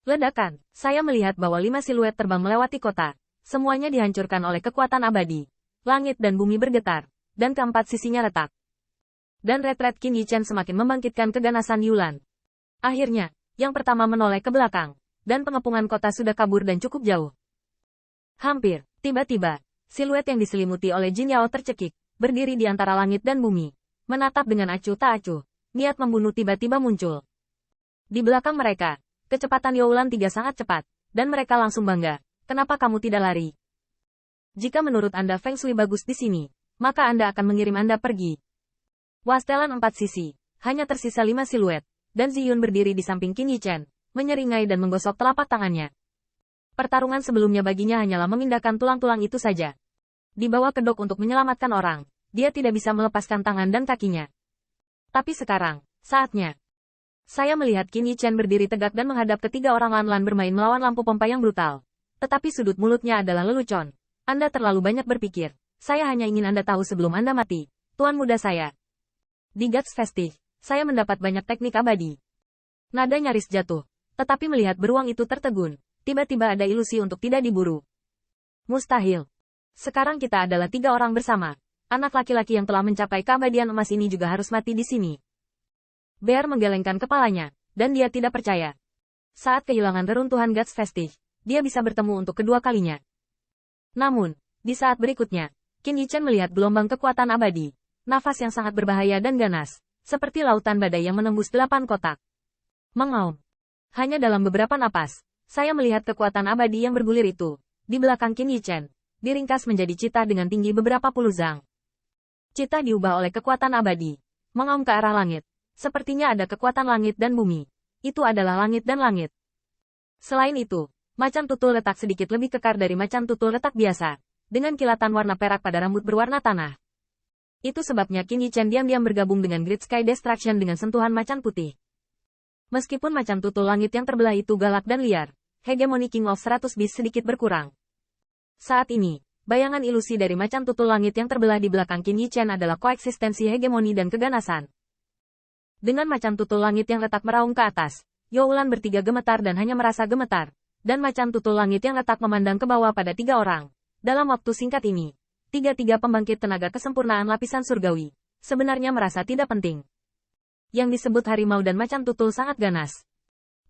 Ledakan, saya melihat bahwa 5 siluet terbang melewati kota. Semuanya dihancurkan oleh kekuatan abadi. Langit dan bumi bergetar, dan keempat sisinya retak. Dan retret Qin Yichen semakin membangkitkan keganasan Yulan. Akhirnya, yang pertama menoleh ke belakang, dan pengepungan kota sudah kabur dan cukup jauh. Hampir, tiba-tiba, siluet yang diselimuti oleh Jin Yao tercekik, berdiri di antara langit dan bumi. Menatap dengan acuh tak acuh, niat membunuh tiba-tiba muncul. Di belakang mereka, kecepatan Youlan 3 sangat cepat, dan mereka langsung bangga. Kenapa kamu tidak lari? Jika menurut Anda Feng Shui bagus di sini, maka Anda akan mengirim Anda pergi. Wastelan 4 sisi, hanya tersisa 5 siluet, dan Ziyun berdiri di samping Qin Yichen, menyeringai dan menggosok telapak tangannya. Pertarungan sebelumnya baginya hanyalah memindahkan tulang-tulang itu saja. Dibawa ke dok untuk menyelamatkan orang, dia tidak bisa melepaskan tangan dan kakinya. Tapi sekarang, saatnya. Saya melihat Qin Yichen berdiri tegak dan menghadap ketiga orang Lan bermain melawan lampu pompa yang brutal. Tetapi sudut mulutnya adalah lelucon. Anda terlalu banyak berpikir. Saya hanya ingin Anda tahu sebelum Anda mati. Tuan muda saya. Di Guts Festive, saya mendapat banyak teknik abadi. Nada nyaris jatuh. Tetapi melihat beruang itu tertegun, tiba-tiba ada ilusi untuk tidak diburu. Mustahil. Sekarang kita adalah 3 orang bersama. Anak laki-laki yang telah mencapai keabadian emas ini juga harus mati di sini. Bear menggelengkan kepalanya, dan dia tidak percaya. Saat kehilangan reruntuhan Guts Festive, dia bisa bertemu untuk kedua kalinya. Namun, di saat berikutnya, Qin Yichen melihat gelombang kekuatan abadi, nafas yang sangat berbahaya dan ganas, seperti lautan badai yang menembus 8 kotak. Mengaum. Hanya dalam beberapa napas, saya melihat kekuatan abadi yang bergulir itu, di belakang Qin Yichen, diringkas menjadi citah dengan tinggi beberapa puluh zang. Citah diubah oleh kekuatan abadi, mengaum ke arah langit. Sepertinya ada kekuatan langit dan bumi. Itu adalah langit dan langit. Selain itu, macan tutul letak sedikit lebih kekar dari macan tutul letak biasa, dengan kilatan warna perak pada rambut berwarna tanah. Itu sebabnya Qin Yichen diam-diam bergabung dengan Great Sky Destruction dengan sentuhan macan putih. Meskipun macan tutul langit yang terbelah itu galak dan liar, hegemoni King of 100 Beasts sedikit berkurang. Saat ini, bayangan ilusi dari macan tutul langit yang terbelah di belakang Qin Yichen adalah koeksistensi hegemoni dan keganasan. Dengan macan tutul langit yang letak meraung ke atas, Youlan bertiga gemetar dan hanya merasa gemetar, dan macan tutul langit yang letak memandang ke bawah pada 3 orang. Dalam waktu singkat ini, 3 pembangkit tenaga kesempurnaan lapisan surgawi, sebenarnya merasa tidak penting. Yang disebut harimau dan macan tutul sangat ganas.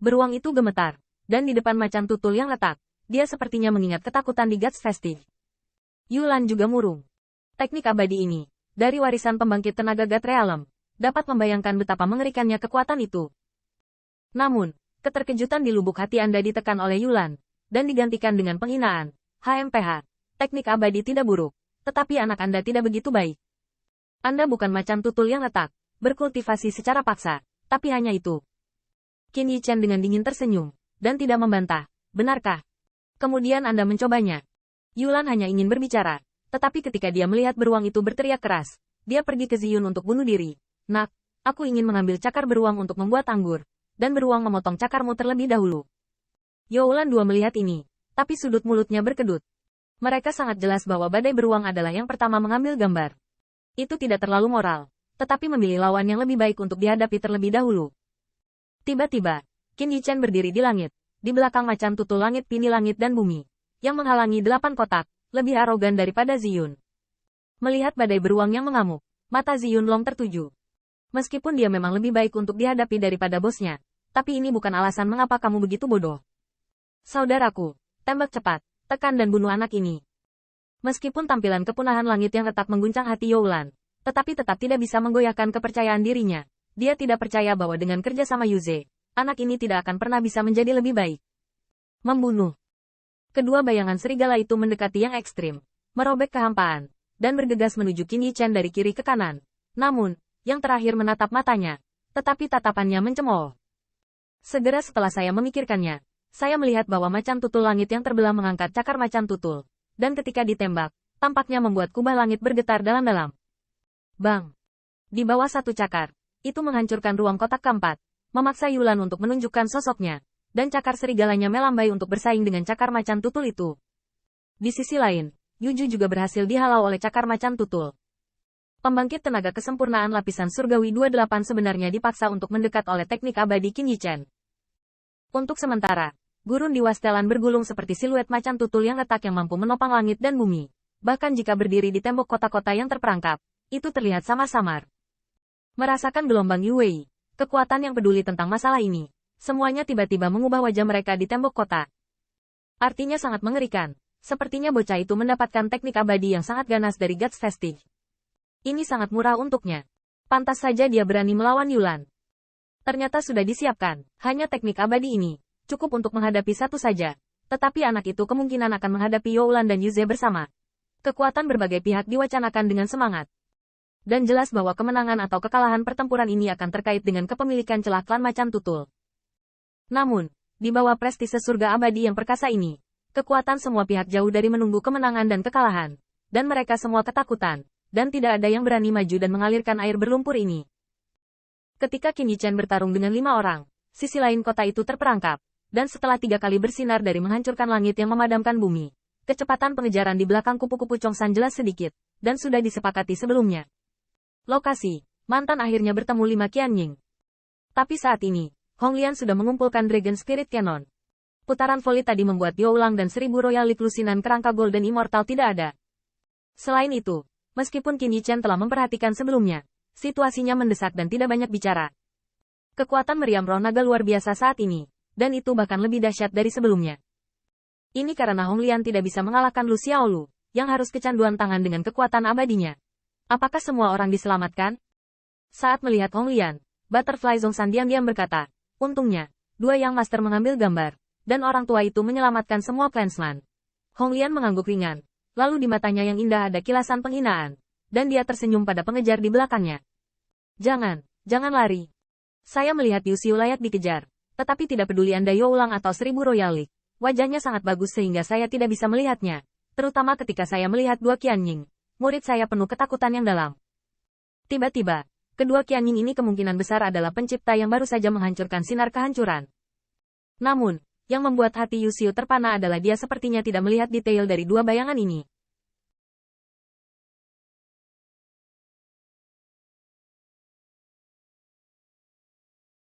Beruang itu gemetar, dan di depan macan tutul yang letak, dia sepertinya mengingat ketakutan di Guts Festive. Yulan juga murung. Teknik abadi ini, dari warisan pembangkit tenaga God Realm, dapat membayangkan betapa mengerikannya kekuatan itu. Namun, keterkejutan di lubuk hati Anda ditekan oleh Yulan, dan digantikan dengan penghinaan. HMPH, teknik abadi tidak buruk, tetapi anak Anda tidak begitu baik. Anda bukan macan tutul yang letak, berkultivasi secara paksa, tapi hanya itu. Qin Yichen dengan dingin tersenyum, dan tidak membantah. Benarkah? Kemudian Anda mencobanya. Yulan hanya ingin berbicara, tetapi ketika dia melihat beruang itu berteriak keras, dia pergi ke Ziyun untuk bunuh diri. Nak, aku ingin mengambil cakar beruang untuk membuat anggur, dan beruang memotong cakarmu terlebih dahulu. Youlan II melihat ini, tapi sudut mulutnya berkedut. Mereka sangat jelas bahwa badai beruang adalah yang pertama mengambil gambar. Itu tidak terlalu moral, tetapi memilih lawan yang lebih baik untuk dihadapi terlebih dahulu. Tiba-tiba, Qin Yichen berdiri di langit, di belakang macan tutul langit pini langit dan bumi, yang menghalangi 8 kotak, lebih arogan daripada Ziyun. Melihat badai beruang yang mengamuk, mata Ziyun Long tertuju. Meskipun dia memang lebih baik untuk dihadapi daripada bosnya, tapi ini bukan alasan mengapa kamu begitu bodoh. Saudaraku, tembak cepat, tekan dan bunuh anak ini. Meskipun tampilan kepunahan langit yang retak mengguncang hati Youlan, tetapi tetap tidak bisa menggoyahkan kepercayaan dirinya. Dia tidak percaya bahwa dengan kerja sama Yuze, anak ini tidak akan pernah bisa menjadi lebih baik. Membunuh. Kedua bayangan serigala itu mendekati yang ekstrim, merobek kehampaan, dan bergegas menuju Qin Yichen dari kiri ke kanan. Namun, yang terakhir menatap matanya, tetapi tatapannya mencemooh. Segera setelah saya memikirkannya, saya melihat bahwa macan tutul langit yang terbelah mengangkat cakar macan tutul, dan ketika ditembak, tampaknya membuat kubah langit bergetar dalam-dalam. Bang! Di bawah satu cakar, itu menghancurkan ruang kotak keempat, memaksa Yulan untuk menunjukkan sosoknya, dan cakar serigalanya melambai untuk bersaing dengan cakar macan tutul itu. Di sisi lain, Yuju juga berhasil dihalau oleh cakar macan tutul. Pembangkit tenaga kesempurnaan lapisan surgawi 28 sebenarnya dipaksa untuk mendekat oleh teknik abadi Qin Yichen. Untuk sementara, Gurun di Wastelan bergulung seperti siluet macan tutul yang retak yang mampu menopang langit dan bumi. Bahkan jika berdiri di tembok kota-kota yang terperangkap, itu terlihat samar-samar. Merasakan gelombang Yue, kekuatan yang peduli tentang masalah ini. Semuanya tiba-tiba mengubah wajah mereka di tembok kota. Artinya sangat mengerikan. Sepertinya bocah itu mendapatkan teknik abadi yang sangat ganas dari Guts Vestige. Ini sangat murah untuknya. Pantas saja dia berani melawan Yulan. Ternyata sudah disiapkan. Hanya teknik abadi ini cukup untuk menghadapi satu saja. Tetapi anak itu kemungkinan akan menghadapi Youlan dan Yuze bersama. Kekuatan berbagai pihak diwacanakan dengan semangat. Dan jelas bahwa kemenangan atau kekalahan pertempuran ini akan terkait dengan kepemilikan celah klan macan tutul. Namun, di bawah prestise surga abadi yang perkasa ini, kekuatan semua pihak jauh dari menunggu kemenangan dan kekalahan. Dan mereka semua ketakutan. Dan tidak ada yang berani maju dan mengalirkan air berlumpur ini. Ketika Qin Yichen bertarung dengan 5 orang, sisi lain kota itu terperangkap. Dan setelah 3 kali bersinar dari menghancurkan langit yang memadamkan bumi, kecepatan pengejaran di belakang kupu-kupu Chongsan jelas sedikit, dan sudah disepakati sebelumnya. Lokasi, mantan akhirnya bertemu 5 Qianying. Tapi saat ini, Hong Lian sudah mengumpulkan Dragon Spirit Cannon. Putaran voli tadi membuat Youlang dan 1000 Royal League lusinan kerangka Golden Immortal tidak ada. Selain itu, meskipun Qin Yichen telah memperhatikan sebelumnya, situasinya mendesak dan tidak banyak bicara. Kekuatan meriam roh naga luar biasa saat ini. Dan itu bahkan lebih dahsyat dari sebelumnya. Ini karena Hong Lian tidak bisa mengalahkan Lu Xiaolu, yang harus kecanduan tangan dengan kekuatan abadinya. Apakah semua orang diselamatkan? Saat melihat Hong Lian, Butterfly Zhongshan diam-diam berkata, untungnya, 2 Yang Master mengambil gambar, dan orang tua itu menyelamatkan semua clansman. Hong Lian mengangguk ringan, lalu di matanya yang indah ada kilasan penghinaan, dan dia tersenyum pada pengejar di belakangnya. Jangan lari. Saya melihat Yu Xiu layak dikejar. Tetapi tidak peduli Anda Youlang atau 1000 Royal League, wajahnya sangat bagus sehingga saya tidak bisa melihatnya. Terutama ketika saya melihat 2 Qianying, murid saya penuh ketakutan yang dalam. Tiba-tiba, kedua Qianying ini kemungkinan besar adalah pencipta yang baru saja menghancurkan sinar kehancuran. Namun, yang membuat hati Yu Xiu terpana adalah dia sepertinya tidak melihat detail dari 2 bayangan ini.